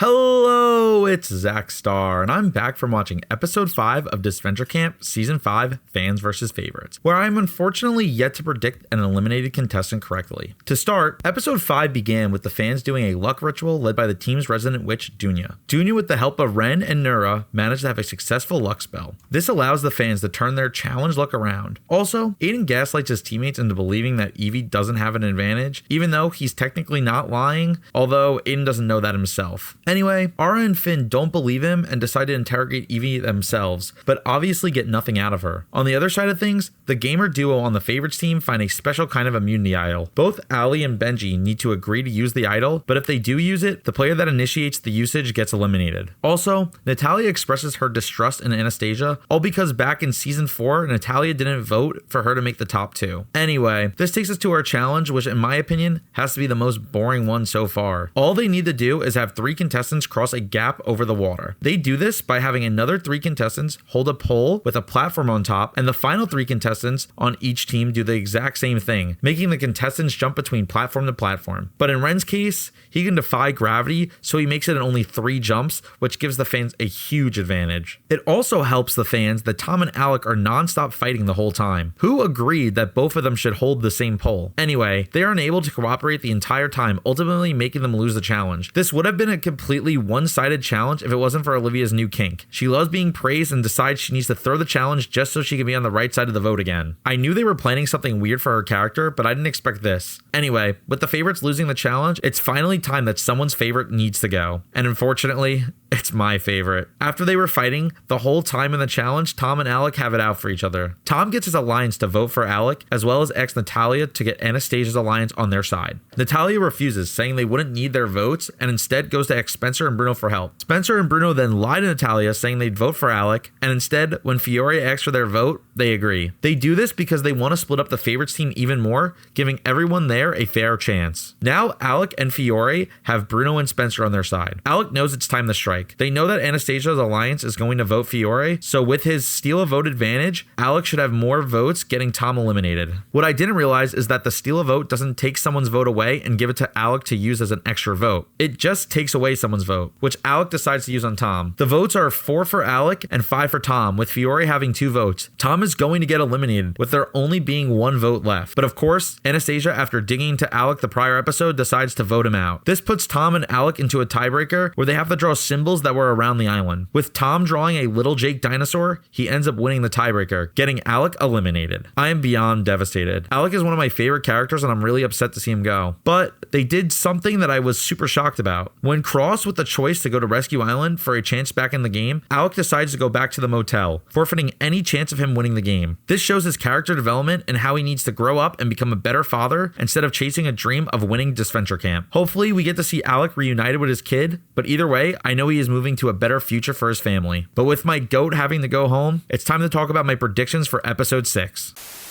Hello, it's ZachStar, and I'm back from watching episode 5 of Disventure Camp, season 5, Fans vs. Favorites, where I'm unfortunately yet to predict an eliminated contestant correctly. To start, episode 5 began with the fans doing a luck ritual led by the team's resident witch, Dunya. Dunya, with the help of Ren and Nura, managed to have a successful luck spell. This allows the fans to turn their challenge luck around. Also, Aiden gaslights his teammates into believing that Evie doesn't have an advantage, even though he's technically not lying, although Aiden doesn't know that himself. Anyway, Ara and Finn don't believe him and decide to interrogate Evie themselves, but obviously get nothing out of her. On the other side of things, the gamer duo on the favorites team find a special kind of immunity idol. Both Ali and Benji need to agree to use the idol, but if they do use it, the player that initiates the usage gets eliminated. Also, Natalia expresses her distrust in Anastasia, all because back in season 4, Natalia didn't vote for her to make the top 2. Anyway, this takes us to our challenge, which in my opinion has to be the most boring one so far. All they need to do is have 3 contestants cross a gap over the water. They do this by having another 3 contestants hold a pole with a platform on top, and the final 3 contestants on each team do the exact same thing, making the contestants jump between platform to platform. But in Ren's case, he can defy gravity, so he makes it in only 3 jumps, which gives the fans a huge advantage. It also helps the fans that Tom and Alec are non-stop fighting the whole time. Who agreed that both of them should hold the same pole? Anyway, they are unable to cooperate the entire time, ultimately making them lose the challenge. This would have been a completely one-sided challenge if it wasn't for Olivia's new kink. She loves being praised and decides she needs to throw the challenge just so she can be on the right side of the vote again. I knew they were planning something weird for her character, but I didn't expect this. Anyway, with the favorites losing the challenge, it's finally time that someone's favorite needs to go. And unfortunately, it's my favorite. After they were fighting, the whole time in the challenge, Tom and Alec have it out for each other. Tom gets his alliance to vote for Alec, as well as ex Natalia to get Anastasia's alliance on their side. Natalia refuses, saying they wouldn't need their votes, and instead goes to ex Spencer and Bruno for help. Spencer and Bruno then lie to Natalia, saying they'd vote for Alec, and instead, when Fiore asks for their vote, they agree. They do this because they want to split up the favorites team even more, giving everyone there a fair chance. Now, Alec and Fiore have Bruno and Spencer on their side. Alec knows it's time to strike. They know that Anastasia's alliance is going to vote Fiore, so with his steal a vote advantage, Alec should have more votes, getting Tom eliminated. What I didn't realize is that the steal a vote doesn't take someone's vote away and give it to Alec to use as an extra vote. It just takes away someone's vote, which Alec decides to use on Tom. The votes are 4 for Alec and 5 for Tom, with Fiore having 2 votes. Tom is going to get eliminated, with there only being 1 vote left. But of course, Anastasia, after digging into Alec the prior episode, decides to vote him out. This puts Tom and Alec into a tiebreaker where they have to draw symbols that were around the island. With Tom drawing a little Jake dinosaur, he ends up winning the tiebreaker, getting Alec eliminated. I am beyond devastated. Alec is one of my favorite characters and I'm really upset to see him go. But they did something that I was super shocked about. When crossed with the choice to go to Rescue Island for a chance back in the game, Alec decides to go back to the motel, forfeiting any chance of him winning the game. This shows his character development and how he needs to grow up and become a better father instead of chasing a dream of winning Disventure Camp. Hopefully we get to see Alec reunited with his kid, but either way, I know he is moving to a better future for his family. But with my goat having to go home, it's time to talk about my predictions for episode 6.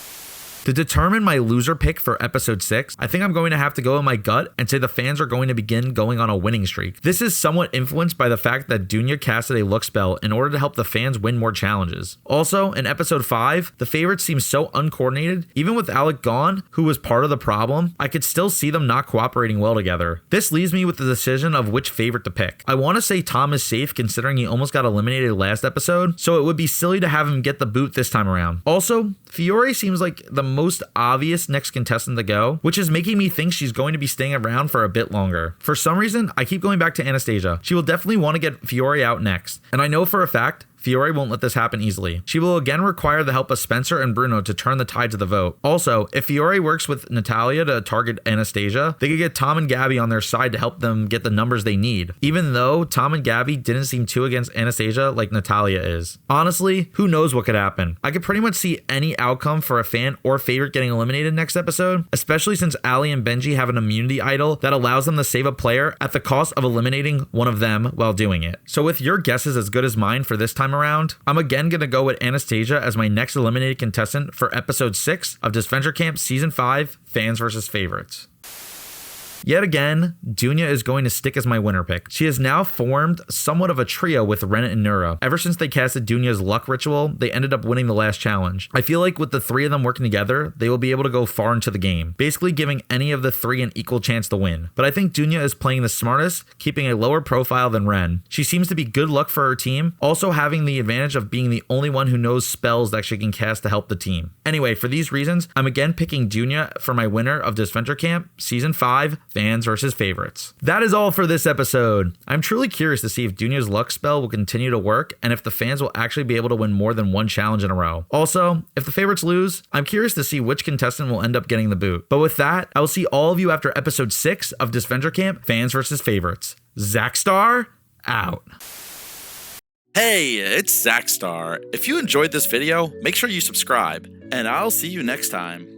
To determine my loser pick for episode 6, I think I'm going to have to go in my gut and say the fans are going to begin going on a winning streak. This is somewhat influenced by the fact that Dunya casted a luck spell in order to help the fans win more challenges. Also, in episode 5, the favorites seem so uncoordinated. Even with Alec gone, who was part of the problem, I could still see them not cooperating well together. This leaves me with the decision of which favorite to pick. I want to say Tom is safe considering he almost got eliminated last episode, so it would be silly to have him get the boot this time around. Also, Fiore seems like the most obvious next contestant to go, which is making me think she's going to be staying around for a bit longer. For some reason, I keep going back to Anastasia. She will definitely want to get Fiore out next, and I know for a fact Fiore won't let this happen easily. She will again require the help of Spencer and Bruno to turn the tides of the vote. Also, if Fiore works with Natalia to target Anastasia, they could get Tom and Gabby on their side to help them get the numbers they need, even though Tom and Gabby didn't seem too against Anastasia like Natalia is. Honestly, who knows what could happen? I could pretty much see any outcome for a fan or favorite getting eliminated next episode, especially since Ali and Benji have an immunity idol that allows them to save a player at the cost of eliminating one of them while doing it. So with your guesses as good as mine for this time around, I'm again going to go with Anastasia as my next eliminated contestant for episode 6 of Disventure Camp season 5, Fans vs. Favorites. Yet again, Dunya is going to stick as my winner pick. She has now formed somewhat of a trio with Ren and Nura. Ever since they casted Dunya's luck ritual, they ended up winning the last challenge. I feel like with the three of them working together, they will be able to go far into the game, basically giving any of the three an equal chance to win. But I think Dunya is playing the smartest, keeping a lower profile than Ren. She seems to be good luck for her team, also having the advantage of being the only one who knows spells that she can cast to help the team. Anyway, for these reasons, I'm again picking Dunya for my winner of Disventure Camp Season 5, Fans versus Favorites. That is all for this episode. I'm truly curious to see if Dunya's luck spell will continue to work and if the fans will actually be able to win more than one challenge in a row. Also, if the favorites lose, I'm curious to see which contestant will end up getting the boot. But with that, I will see all of you after episode 6 of Disventure Camp, Fans versus Favorites. ZachStar, out. Hey, it's ZachStar. If you enjoyed this video, make sure you subscribe, and I'll see you next time.